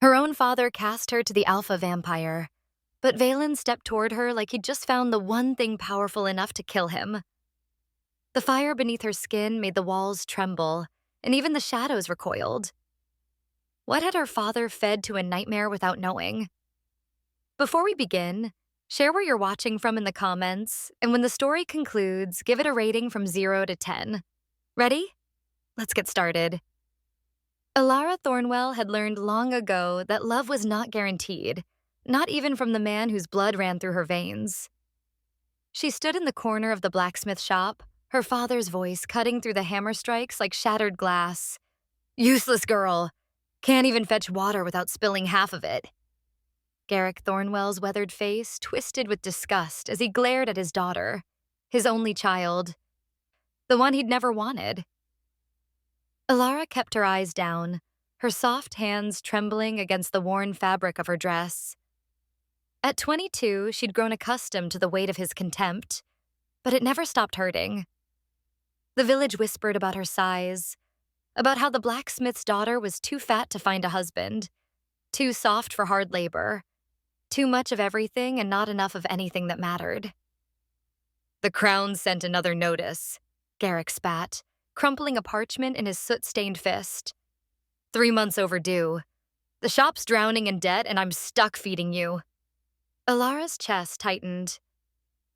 Her own father cast her to the alpha vampire, but Valen stepped toward her like he'd just found the one thing powerful enough to kill him. The fire beneath her skin made the walls tremble, and even the shadows recoiled. What had her father fed to a nightmare without knowing? Before we begin, share where you're watching from in the comments, and when the story concludes, give it a rating from 0 to 10. Ready? Let's get started. Alara Thornwell had learned long ago that love was not guaranteed, not even from the man whose blood ran through her veins. She stood in the corner of the blacksmith shop, her father's voice cutting through the hammer strikes like shattered glass. "Useless girl! Can't even fetch water without spilling half of it." Garrick Thornwell's weathered face twisted with disgust as he glared at his daughter, his only child, the one he'd never wanted. Alara kept her eyes down, her soft hands trembling against the worn fabric of her dress. At 22, she'd grown accustomed to the weight of his contempt, but it never stopped hurting. The village whispered about her size, about how the blacksmith's daughter was too fat to find a husband, too soft for hard labor, too much of everything and not enough of anything that mattered. "The Crown sent another notice," Garrick spat, crumpling a parchment in his soot-stained fist. "3 months overdue. The shop's drowning in debt and I'm stuck feeding you." Alara's chest tightened.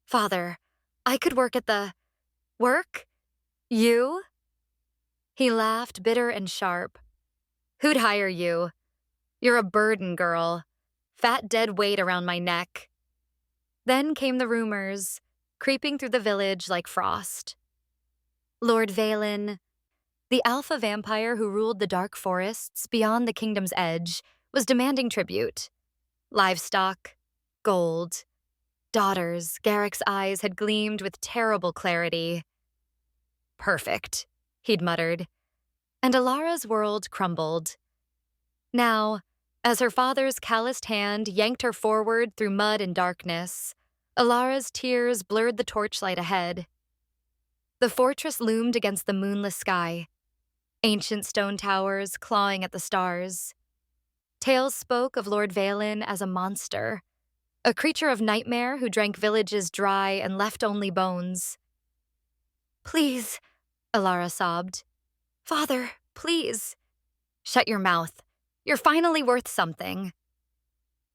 "Father, I could work at the... Work? You?" He laughed, bitter and sharp. "Who'd hire you? You're a burden, girl. Fat dead weight around my neck." Then came the rumors, creeping through the village like frost. Lord Valen, the alpha vampire who ruled the dark forests beyond the kingdom's edge, was demanding tribute. Livestock, gold, daughters. Garrick's eyes had gleamed with terrible clarity. "Perfect," he'd muttered, and Alara's world crumbled. Now, as her father's calloused hand yanked her forward through mud and darkness, Alara's tears blurred the torchlight ahead. The fortress loomed against the moonless sky, ancient stone towers clawing at the stars. Tales spoke of Lord Valen as a monster, a creature of nightmare who drank villages dry and left only bones. "Please," Alara sobbed. "Father, please." "Shut your mouth. You're finally worth something."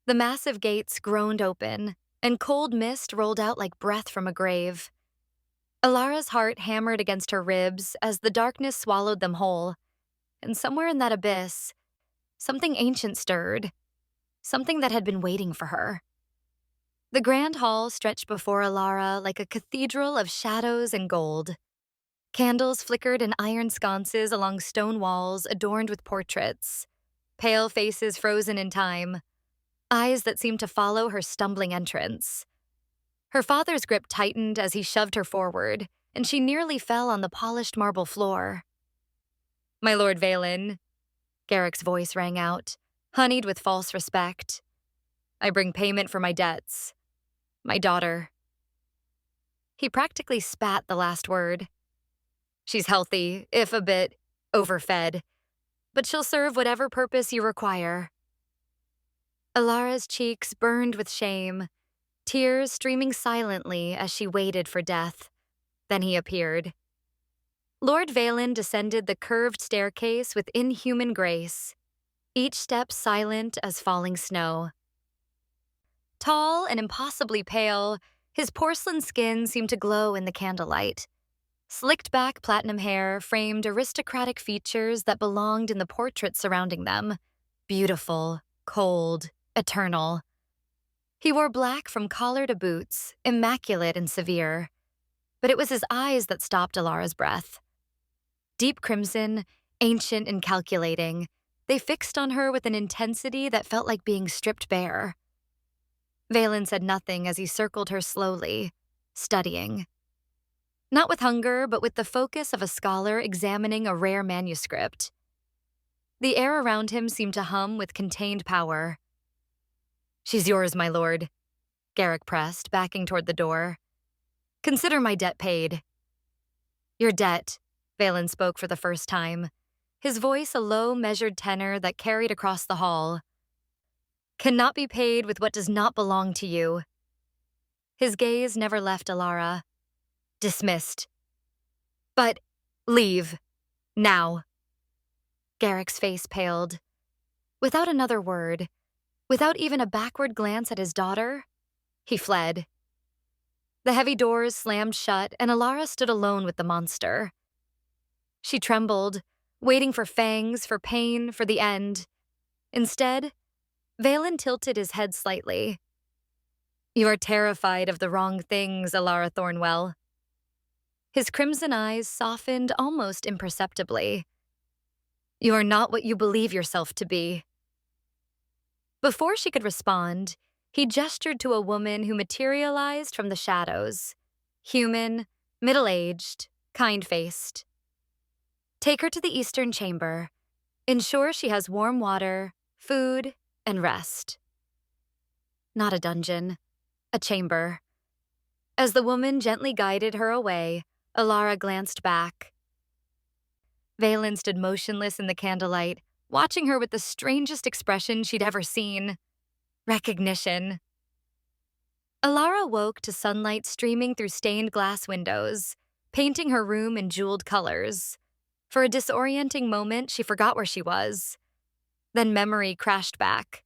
The massive gates groaned open, and cold mist rolled out like breath from a grave. Alara's heart hammered against her ribs as the darkness swallowed them whole, and somewhere in that abyss, something ancient stirred, something that had been waiting for her. The grand hall stretched before Alara like a cathedral of shadows and gold. Candles flickered in iron sconces along stone walls adorned with portraits, pale faces frozen in time, eyes that seemed to follow her stumbling entrance. Her father's grip tightened as he shoved her forward, and she nearly fell on the polished marble floor. "My Lord Valen," Garrick's voice rang out, honeyed with false respect. "I bring payment for my debts. My daughter." He practically spat the last word. "She's healthy, if a bit overfed, but she'll serve whatever purpose you require." Alara's cheeks burned with shame, tears streaming silently as she waited for death. Then he appeared. Lord Valen descended the curved staircase with inhuman grace, each step silent as falling snow. Tall and impossibly pale, his porcelain skin seemed to glow in the candlelight. Slicked back platinum hair framed aristocratic features that belonged in the portraits surrounding them. Beautiful, cold, eternal. He wore black from collar to boots, immaculate and severe. But it was his eyes that stopped Alara's breath. Deep crimson, ancient and calculating, they fixed on her with an intensity that felt like being stripped bare. Valen said nothing as he circled her slowly, studying. Not with hunger, but with the focus of a scholar examining a rare manuscript. The air around him seemed to hum with contained power. "She's yours, my lord," Garrick pressed, backing toward the door. "Consider my debt paid." "Your debt," Valen spoke for the first time, his voice a low, measured tenor that carried across the hall. cannot be paid with what does not belong to you. His gaze never left Alara. Dismissed. But leave. Now. Garrick's face paled. Without another word, without even a backward glance at his daughter, he fled. The heavy doors slammed shut, and Alara stood alone with the monster. She trembled, waiting for fangs, for pain, for the end. Instead, Valen tilted his head slightly. You are terrified of the wrong things, Alara Thornwell. His crimson eyes softened almost imperceptibly. You are not what you believe yourself to be. Before she could respond, he gestured to a woman who materialized from the shadows. Human, middle-aged, kind-faced. Take her to the Eastern Chamber. Ensure she has warm water, food, and rest. Not a dungeon, a chamber. As the woman gently guided her away, Alara glanced back. Valen stood motionless in the candlelight, watching her with the strangest expression she'd ever seen. Recognition. Alara woke to sunlight streaming through stained glass windows, painting her room in jeweled colors. For a disorienting moment, she forgot where she was. Then memory crashed back.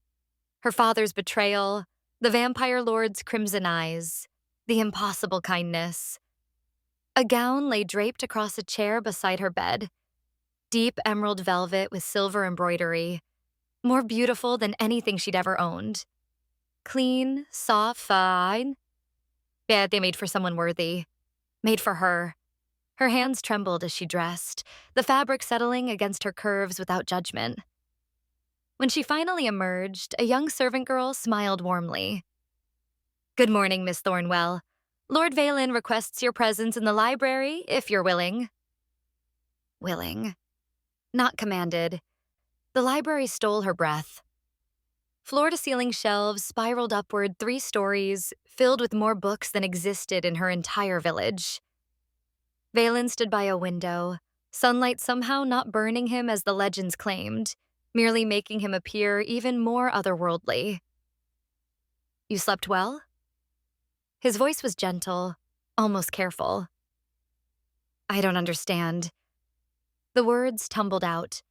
Her father's betrayal, the vampire lord's crimson eyes, the impossible kindness. A gown lay draped across a chair beside her bed. Deep emerald velvet with silver embroidery, more beautiful than anything she'd ever owned. Clean, soft, fine. Yeah, they made for someone worthy. Made for her. Her hands trembled as she dressed, the fabric settling against her curves without judgment. When she finally emerged, a young servant girl smiled warmly. Good morning, Miss Thornwell. Lord Valen requests your presence in the library, if you're willing. Willing. Not commanded. The library stole her breath. Floor-to-ceiling shelves spiraled upward 3 stories, filled with more books than existed in her entire village. Valen stood by a window, sunlight somehow not burning him as the legends claimed, merely making him appear even more otherworldly. You slept well? His voice was gentle, almost careful. I don't understand. The words tumbled out.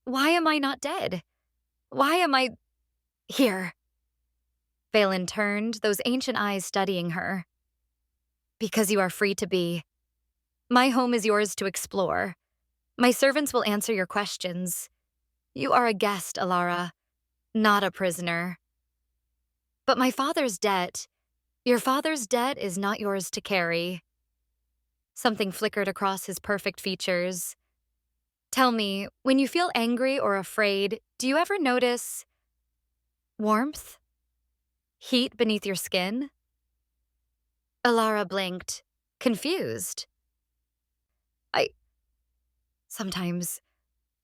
Why am I not dead? Why am I here? Valen turned, those ancient eyes studying her. Because you are free to be. My home is yours to explore. My servants will answer your questions. You are a guest, Alara, not a prisoner. But my father's debt, your father's debt is not yours to carry. Something flickered across his perfect features. Tell me, when you feel angry or afraid, do you ever notice warmth? Heat beneath your skin? Alara blinked, confused. Sometimes,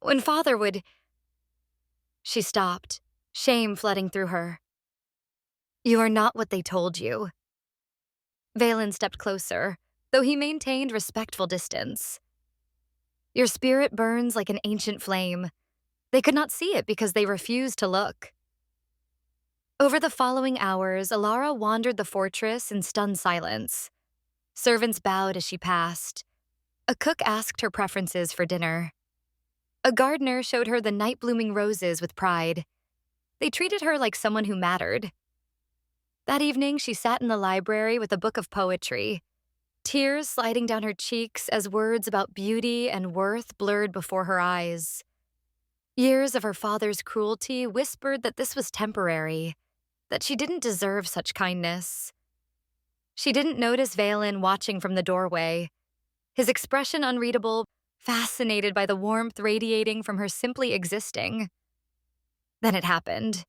when father would... She stopped, shame flooding through her. You are not what they told you. Valen stepped closer, though he maintained respectful distance. Your spirit burns like an ancient flame. They could not see it because they refused to look. Over the following hours, Alara wandered the fortress in stunned silence. Servants bowed as she passed. A cook asked her preferences for dinner. A gardener showed her the night-blooming roses with pride. They treated her like someone who mattered. That evening, she sat in the library with a book of poetry, tears sliding down her cheeks as words about beauty and worth blurred before her eyes. Years of her father's cruelty whispered that this was temporary, that she didn't deserve such kindness. She didn't notice Valen watching from the doorway, his expression unreadable, fascinated by the warmth radiating from her simply existing. Then it happened.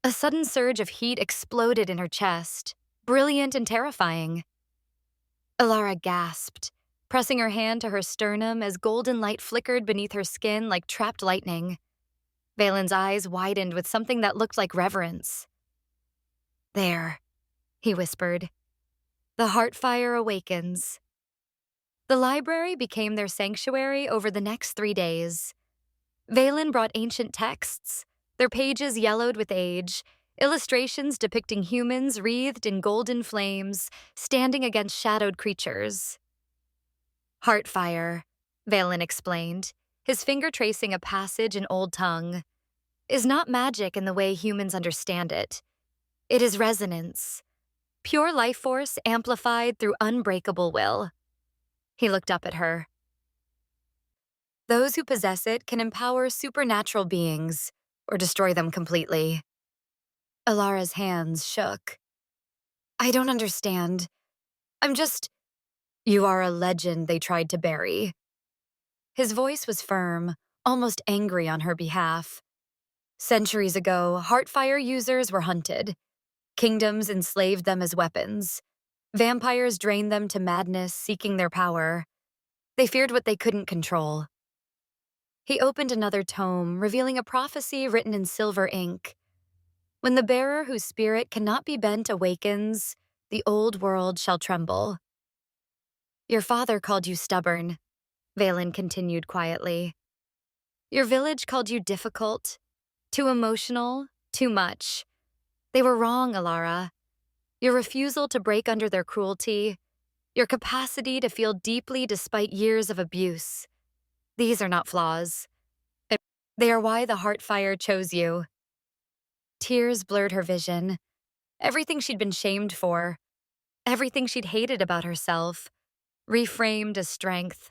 A sudden surge of heat exploded in her chest, brilliant and terrifying. Alara gasped, pressing her hand to her sternum as golden light flickered beneath her skin like trapped lightning. Valen's eyes widened with something that looked like reverence. There, he whispered. The heart fire awakens. The library became their sanctuary over the next 3 days. Valen brought ancient texts, their pages yellowed with age, illustrations depicting humans wreathed in golden flames, standing against shadowed creatures. Heartfire, Valen explained, his finger tracing a passage in Old Tongue, is not magic in the way humans understand it. It is resonance, pure life force amplified through unbreakable will. He looked up at her. Those who possess it can empower supernatural beings or destroy them completely. Alara's hands shook. I don't understand. I'm just... You are a legend they tried to bury. His voice was firm, almost angry on her behalf. Centuries ago, Heartfire users were hunted. Kingdoms enslaved them as weapons. Vampires drained them to madness, seeking their power. They feared what they couldn't control. He opened another tome, revealing a prophecy written in silver ink. When the bearer whose spirit cannot be bent awakens, the old world shall tremble. Your father called you stubborn, Valen continued quietly. Your village called you difficult, too emotional, too much. They were wrong, Alara. Your refusal to break under their cruelty, your capacity to feel deeply despite years of abuse. These are not flaws. They are why the Heartfire chose you. Tears blurred her vision. Everything she'd been shamed for, everything she'd hated about herself, reframed as strength.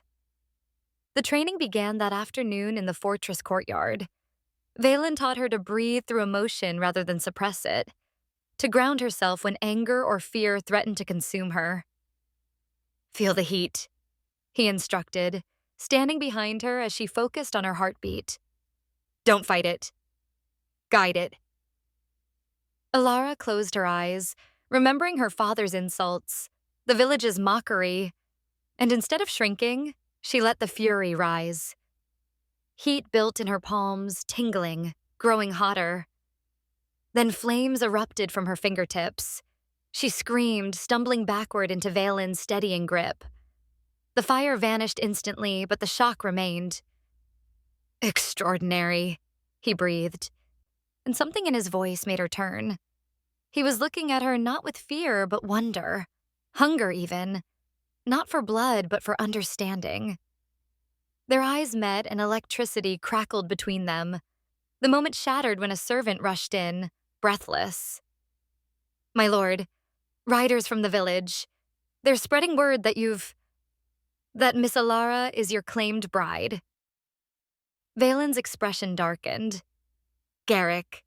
The training began that afternoon in the fortress courtyard. Valen taught her to breathe through emotion rather than suppress it, to ground herself when anger or fear threatened to consume her. Feel the heat, he instructed, standing behind her as she focused on her heartbeat. Don't fight it. Guide it. Alara closed her eyes, remembering her father's insults, the village's mockery, and instead of shrinking, she let the fury rise. Heat built in her palms, tingling, growing hotter. Then flames erupted from her fingertips. She screamed, stumbling backward into Valen's steadying grip. The fire vanished instantly, but the shock remained. Extraordinary, he breathed, and something in his voice made her turn. He was looking at her not with fear, but wonder, hunger even, not for blood, but for understanding. Their eyes met and electricity crackled between them. The moment shattered when a servant rushed in, breathless. My lord, riders from the village. They're spreading word that that Miss Alara is your claimed bride. Valen's expression darkened. Garrick.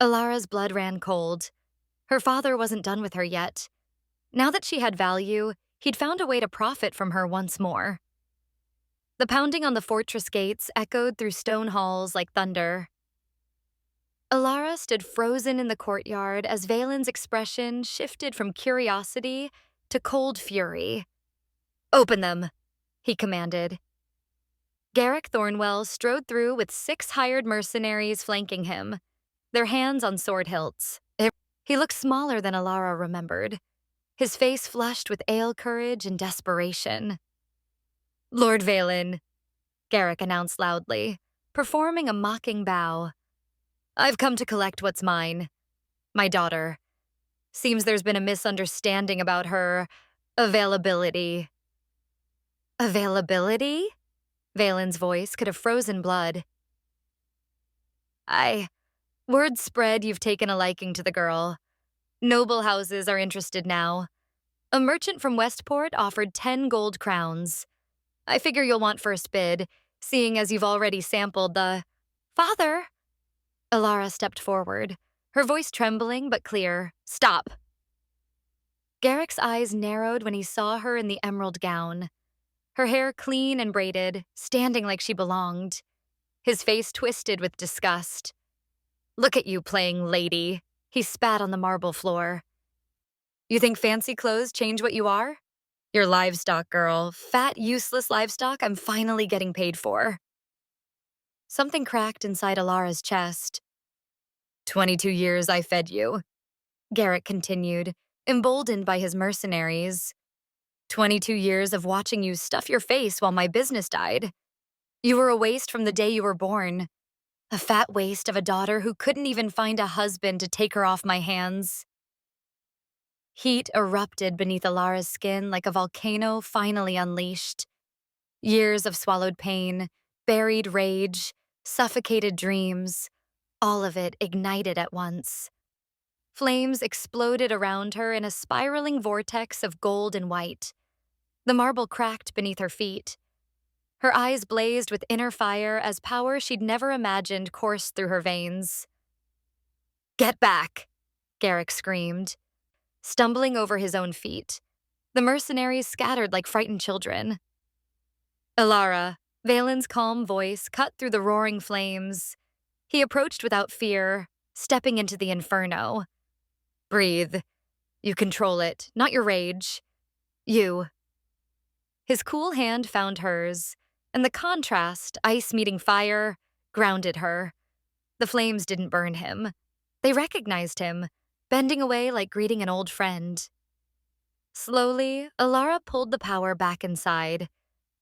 Alara's blood ran cold. Her father wasn't done with her yet. Now that she had value, he'd found a way to profit from her once more. The pounding on the fortress gates echoed through stone halls like thunder. Alara stood frozen in the courtyard as Valen's expression shifted from curiosity to cold fury. Open them, he commanded. Garrick Thornwell strode through with 6 hired mercenaries flanking him, their hands on sword hilts. He looked smaller than Alara remembered, his face flushed with ale courage and desperation. Lord Valen, Garrick announced loudly, performing a mocking bow. I've come to collect what's mine. My daughter. Seems there's been a misunderstanding about her availability. Availability? Valen's voice could have frozen blood. Word spread you've taken a liking to the girl. Noble houses are interested now. A merchant from Westport offered 10 gold crowns. I figure you'll want first bid, seeing as you've already sampled the... Father! Alara stepped forward, her voice trembling but clear. Stop! Garrick's eyes narrowed when he saw her in the emerald gown, her hair clean and braided, standing like she belonged. His face twisted with disgust. Look at you playing lady, he spat on the marble floor. You think fancy clothes change what you are? You're livestock, girl. Fat, useless livestock I'm finally getting paid for. Something cracked inside Alara's chest. 22 years I fed you, Garrick continued, emboldened by his mercenaries. 22 years of watching you stuff your face while my business died. You were a waste from the day you were born. A fat waste of a daughter who couldn't even find a husband to take her off my hands. Heat erupted beneath Alara's skin like a volcano finally unleashed. Years of swallowed pain, buried rage, suffocated dreams, all of it ignited at once. Flames exploded around her in a spiraling vortex of gold and white. The marble cracked beneath her feet. Her eyes blazed with inner fire as power she'd never imagined coursed through her veins. "Get back!" Garrick screamed, stumbling over his own feet. The mercenaries scattered like frightened children. "Alara," Valen's calm voice cut through the roaring flames. He approached without fear, stepping into the inferno. "Breathe. You control it, not your rage. You." His cool hand found hers, and the contrast, ice meeting fire, grounded her. The flames didn't burn him. They recognized him, bending away like greeting an old friend. Slowly, Alara pulled the power back inside,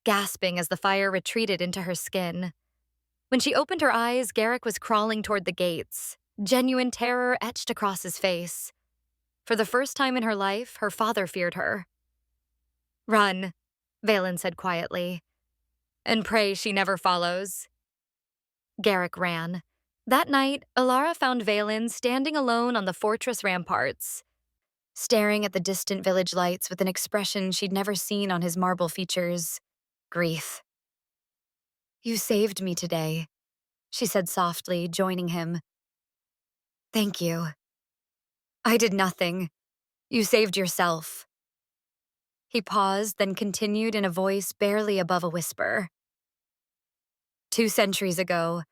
gasping as the fire retreated into her skin. When she opened her eyes, Garrick was crawling toward the gates, genuine terror etched across his face. For the first time in her life, her father feared her. "Run," Valen said quietly, "and pray she never follows." Garrick ran. That night, Alara found Valen standing alone on the fortress ramparts, staring at the distant village lights with an expression she'd never seen on his marble features: grief. "You saved me today," she said softly, joining him. "Thank you." "I did nothing. You saved yourself." He paused, then continued in a voice barely above a whisper. 2 centuries ago,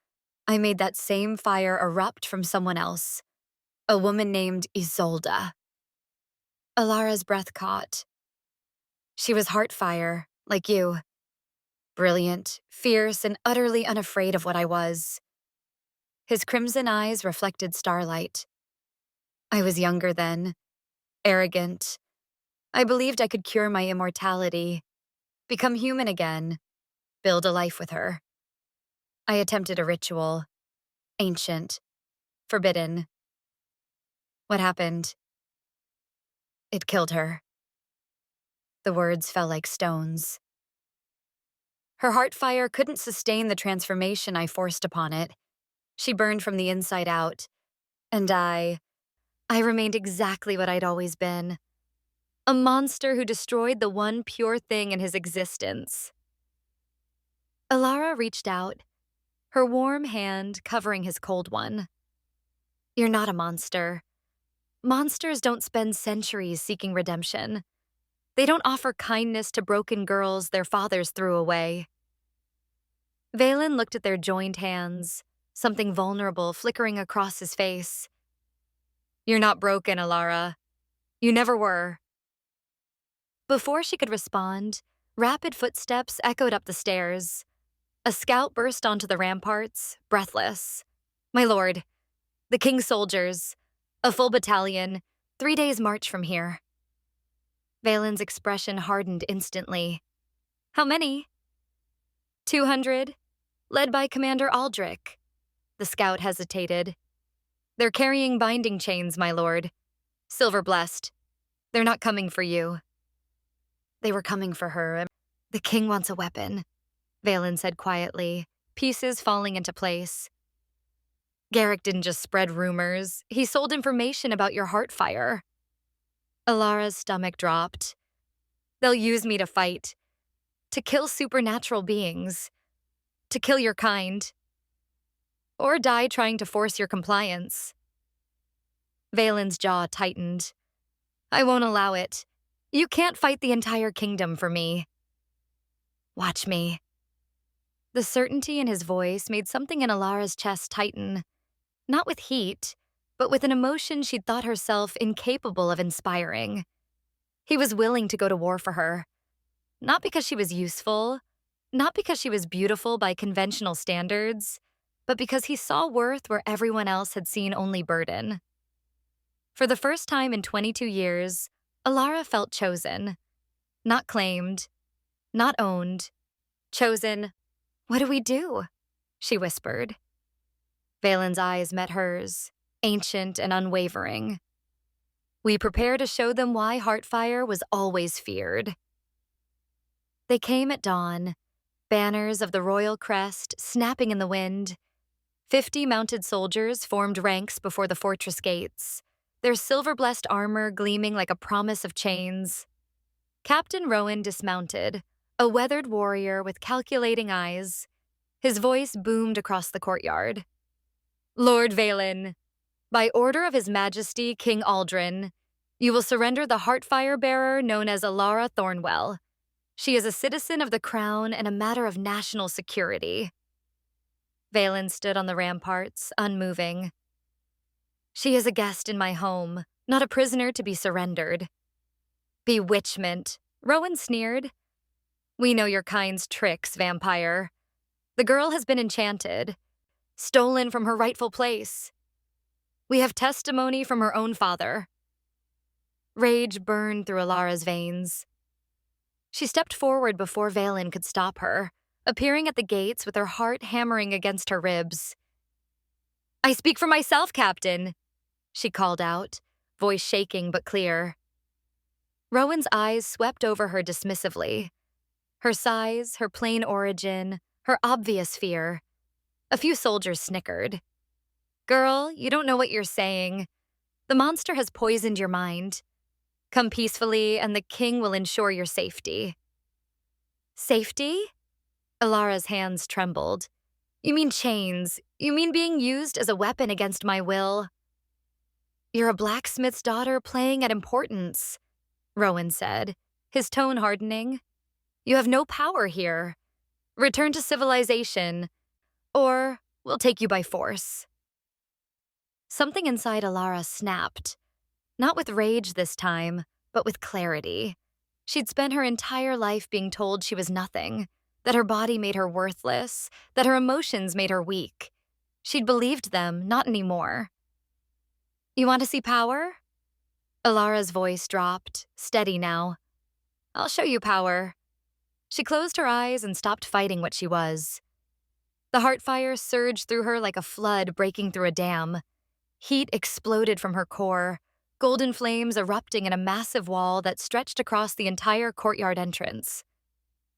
I made that same fire erupt from someone else, a woman named Isolda. Alara's breath caught. She was heartfire, like you. Brilliant, fierce, and utterly unafraid of what I was. His crimson eyes reflected starlight. I was younger then, arrogant. I believed I could cure my immortality, become human again, build a life with her. I attempted a ritual, ancient, forbidden. What happened? It killed her. The words fell like stones. Her heart fire couldn't sustain the transformation I forced upon it. She burned from the inside out, and I remained exactly what I'd always been. A monster who destroyed the one pure thing in his existence. Alara reached out, her warm hand covering his cold one. "You're not a monster. Monsters don't spend centuries seeking redemption. They don't offer kindness to broken girls their fathers threw away." Valen looked at their joined hands, something vulnerable flickering across his face. "You're not broken, Alara. You never were." Before she could respond, rapid footsteps echoed up the stairs. A scout burst onto the ramparts, breathless. "My lord, the king's soldiers, a full battalion, 3 days' march from here." Valen's expression hardened instantly. "How many?" 200, led by Commander Aldrich." The scout hesitated. "They're carrying binding chains, my lord. Silver blessed. They're not coming for you." They were coming for her. "The king wants a weapon," Valen said quietly, pieces falling into place. "Garrick didn't just spread rumors. He sold information about your heart fire." Alara's stomach dropped. "They'll use me to fight. To kill supernatural beings. To kill your kind. Or die trying to force your compliance." Valen's jaw tightened. "I won't allow it. You can't fight the entire kingdom for me." "Watch me." The certainty in his voice made something in Alara's chest tighten, not with heat, but with an emotion she'd thought herself incapable of inspiring. He was willing to go to war for her, not because she was useful, not because she was beautiful by conventional standards, but because he saw worth where everyone else had seen only burden. For the first time in 22 years, Alara felt chosen. Not claimed, not owned, chosen. "What do we do?" she whispered. Valen's eyes met hers, ancient and unwavering. We prepare to show them why Heartfire was always feared. They came at dawn, banners of the royal crest snapping in the wind. 50 mounted soldiers formed ranks before the fortress gates, their silver-blessed armor gleaming like a promise of chains. Captain Rowan dismounted, a weathered warrior with calculating eyes. His voice boomed across the courtyard. "Lord Valen, by order of His Majesty King Aldrin, you will surrender the Heartfire bearer known as Alara Thornwell. She is a citizen of the crown and a matter of national security." Valen stood on the ramparts, unmoving. "She is a guest in my home, not a prisoner to be surrendered." "Bewitchment," Rowan sneered. "We know your kind's tricks, vampire. The girl has been enchanted, stolen from her rightful place. We have testimony from her own father." Rage burned through Alara's veins. She stepped forward before Valen could stop her, appearing at the gates with her heart hammering against her ribs. "I speak for myself, Captain," she called out, voice shaking but clear. Rowan's eyes swept over her dismissively. Her size, her plain origin, her obvious fear. A few soldiers snickered. "Girl, you don't know what you're saying. The monster has poisoned your mind. Come peacefully, and the king will ensure your safety." "Safety?" Alara's hands trembled. "You mean chains. You mean being used as a weapon against my will." "You're a blacksmith's daughter playing at importance," Rowan said, his tone hardening. "You have no power here. Return to civilization, or we'll take you by force." Something inside Alara snapped. Not with rage this time, but with clarity. She'd spent her entire life being told she was nothing, that her body made her worthless, that her emotions made her weak. She'd believed them, not anymore. "You want to see power?" Alara's voice dropped, steady now. "I'll show you power." She closed her eyes and stopped fighting what she was. The Heartfire surged through her like a flood breaking through a dam. Heat exploded from her core, golden flames erupting in a massive wall that stretched across the entire courtyard entrance.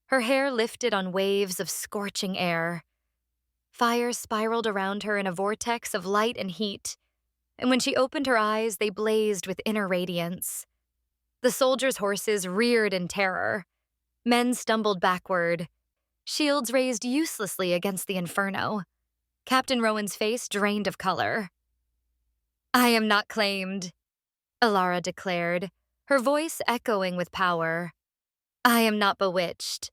Her hair lifted on waves of scorching air. Fire spiraled around her in a vortex of light and heat, and when she opened her eyes, they blazed with inner radiance. The soldiers' horses reared in terror. Men stumbled backward, shields raised uselessly against the inferno. Captain Rowan's face drained of color. "I am not claimed," Alara declared, her voice echoing with power. "I am not bewitched.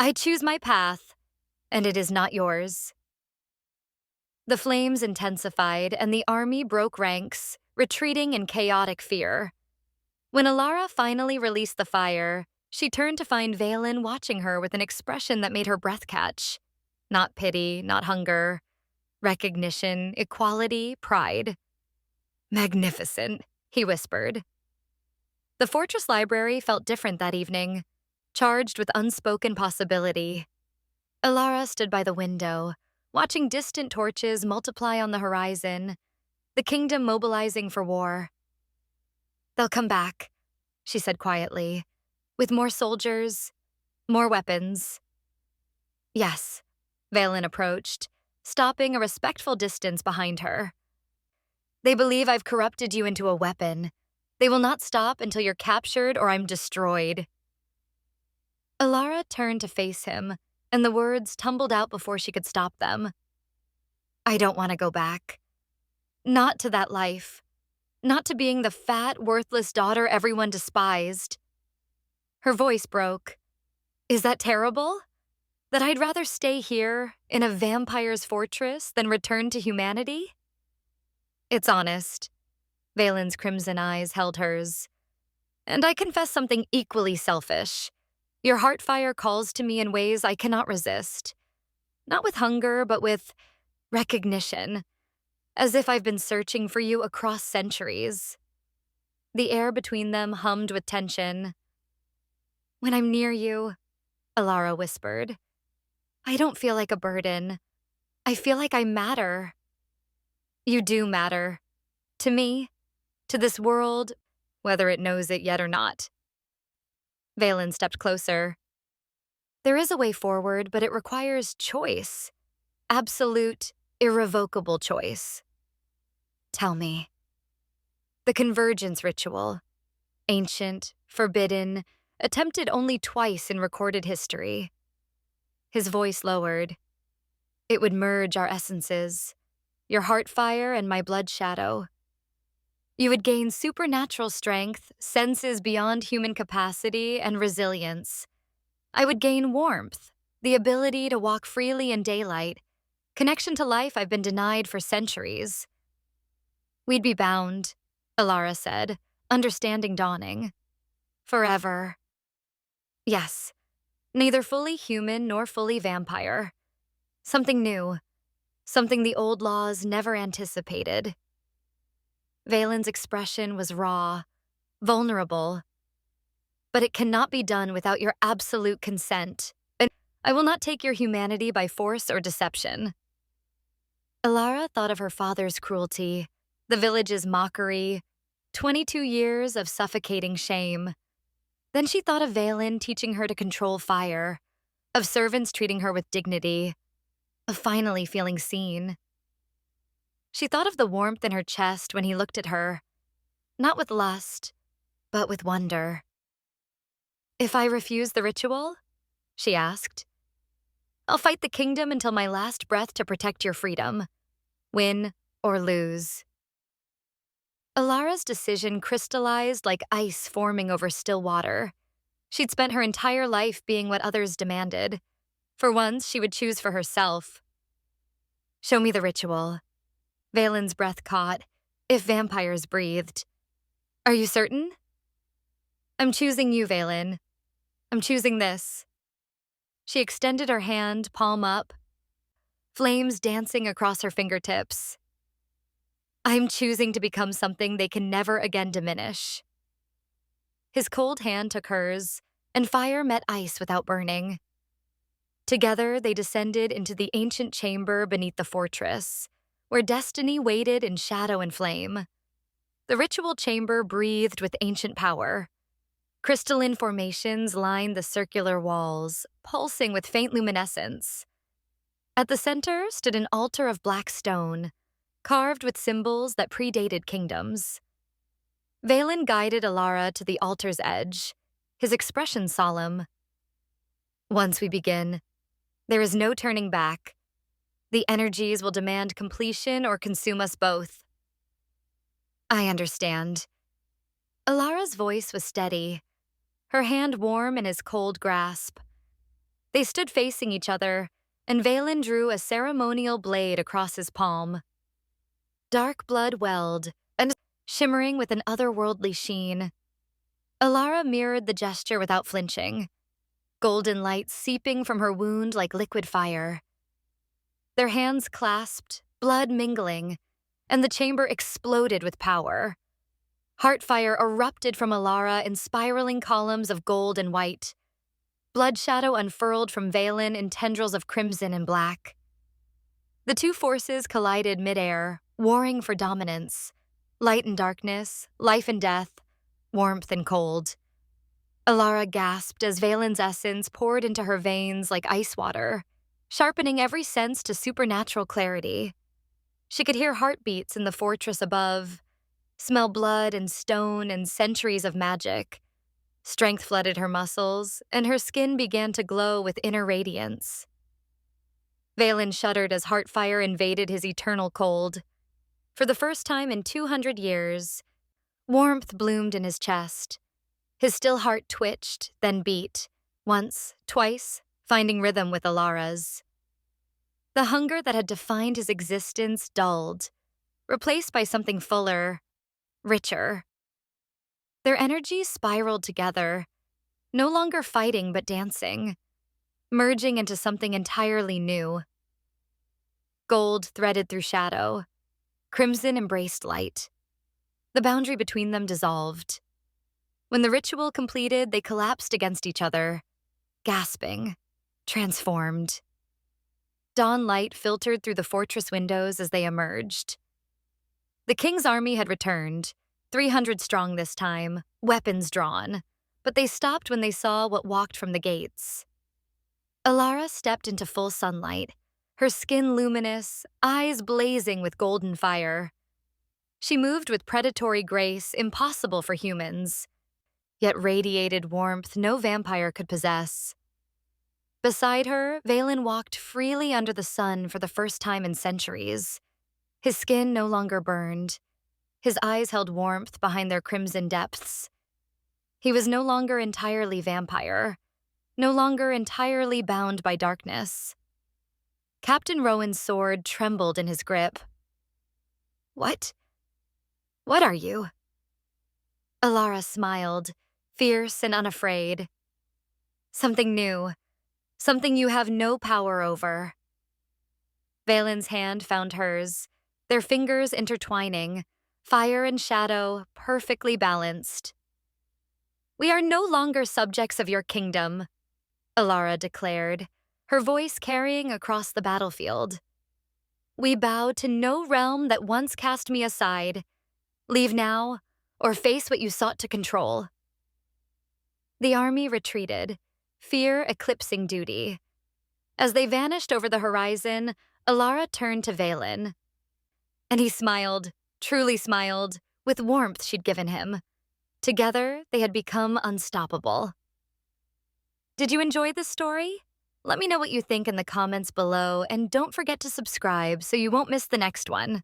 I choose my path, and it is not yours." The flames intensified, and the army broke ranks, retreating in chaotic fear. When Alara finally released the fire, she turned to find Valen watching her with an expression that made her breath catch. Not pity, not hunger. Recognition, equality, pride. "Magnificent," he whispered. The fortress library felt different that evening, charged with unspoken possibility. Alara stood by the window, watching distant torches multiply on the horizon, the kingdom mobilizing for war. "They'll come back," she said quietly, "with more soldiers, more weapons." "Yes," Valen approached, stopping a respectful distance behind her. "They believe I've corrupted you into a weapon. They will not stop until you're captured or I'm destroyed." Alara turned to face him, and the words tumbled out before she could stop them. "I don't want to go back. Not to that life. Not to being the fat, worthless daughter everyone despised." Her voice broke. "Is that terrible? That I'd rather stay here, in a vampire's fortress, than return to humanity?" "It's honest." Valen's crimson eyes held hers. "And I confess something equally selfish. Your Heartfire calls to me in ways I cannot resist. Not with hunger, but with recognition. As if I've been searching for you across centuries." The air between them hummed with tension. "When I'm near you," Alara whispered, "I don't feel like a burden. I feel like I matter." You do matter. To me, to this world, whether it knows it yet or not. Valen stepped closer. There is a way forward, but it requires choice. Absolute, irrevocable choice. Tell me. The convergence ritual. Ancient, forbidden, attempted only twice in recorded history. His voice lowered. It would merge our essences, your heart fire and my blood shadow. You would gain supernatural strength, senses beyond human capacity, and resilience. I would gain warmth, the ability to walk freely in daylight, connection to life I've been denied for centuries. We'd be bound, Alara said, understanding dawning. Forever. Yes, neither fully human nor fully vampire. Something new, something the old laws never anticipated. Valen's expression was raw, vulnerable. But it cannot be done without your absolute consent, and I will not take your humanity by force or deception. Alara thought of her father's cruelty, the village's mockery, 22 years of suffocating shame. Then she thought of Valen teaching her to control fire, of servants treating her with dignity, of finally feeling seen. She thought of the warmth in her chest when he looked at her, not with lust, but with wonder. If I refuse the ritual? She asked. I'll fight the kingdom until my last breath to protect your freedom. Win or lose. Alara's decision crystallized like ice forming over still water. She'd spent her entire life being what others demanded. For once, she would choose for herself. Show me the ritual. Valen's breath caught, if vampires breathed. Are you certain? I'm choosing you, Valen. I'm choosing this. She extended her hand, palm up, flames dancing across her fingertips. I'm choosing to become something they can never again diminish. His cold hand took hers, and fire met ice without burning. Together, they descended into the ancient chamber beneath the fortress, where destiny waited in shadow and flame. The ritual chamber breathed with ancient power. Crystalline formations lined the circular walls, pulsing with faint luminescence. At the center stood an altar of black stone, carved with symbols that predated kingdoms. Valen guided Alara to the altar's edge, his expression solemn. Once we begin, there is no turning back. The energies will demand completion or consume us both. I understand. Alara's voice was steady, her hand warm in his cold grasp. They stood facing each other, and Valen drew a ceremonial blade across his palm. Dark blood welled, and shimmering with an otherworldly sheen. Alara mirrored the gesture without flinching, golden light seeping from her wound like liquid fire. Their hands clasped, blood mingling, and the chamber exploded with power. Heartfire erupted from Alara in spiraling columns of gold and white. Blood shadow unfurled from Valen in tendrils of crimson and black. The two forces collided midair, warring for dominance. Light and darkness, life and death, warmth and cold. Alara gasped as Valen's essence poured into her veins like ice water, sharpening every sense to supernatural clarity. She could hear heartbeats in the fortress above, smell blood and stone and centuries of magic. Strength flooded her muscles, and her skin began to glow with inner radiance. Valen shuddered as heartfire invaded his eternal cold. For the first time in 200 years, warmth bloomed in his chest. His still heart twitched, then beat, once, twice, finding rhythm with Alara's. The hunger that had defined his existence dulled, replaced by something fuller, richer. Their energies spiraled together, no longer fighting but dancing, merging into something entirely new. Gold threaded through shadow, crimson embraced light. The boundary between them dissolved. When the ritual completed, they collapsed against each other, gasping, transformed. Dawn light filtered through the fortress windows as they emerged. The king's army had returned, 300 strong this time, weapons drawn, but they stopped when they saw what walked from the gates. Alara stepped into full sunlight, her skin luminous, eyes blazing with golden fire. She moved with predatory grace impossible for humans, yet radiated warmth no vampire could possess. Beside her, Valen walked freely under the sun for the first time in centuries. His skin no longer burned. His eyes held warmth behind their crimson depths. He was no longer entirely vampire, no longer entirely bound by darkness. Captain Rowan's sword trembled in his grip. What? What are you? Alara smiled, fierce and unafraid. Something new, something you have no power over. Valen's hand found hers, their fingers intertwining, fire and shadow perfectly balanced. We are no longer subjects of your kingdom, Alara declared, her voice carrying across the battlefield. We bow to no realm that once cast me aside. Leave now, or face what you sought to control. The army retreated, fear eclipsing duty. As they vanished over the horizon, Alara turned to Valen. And he smiled, truly smiled, with warmth she'd given him. Together, they had become unstoppable. Did you enjoy this story? Let me know what you think in the comments below, and don't forget to subscribe so you won't miss the next one.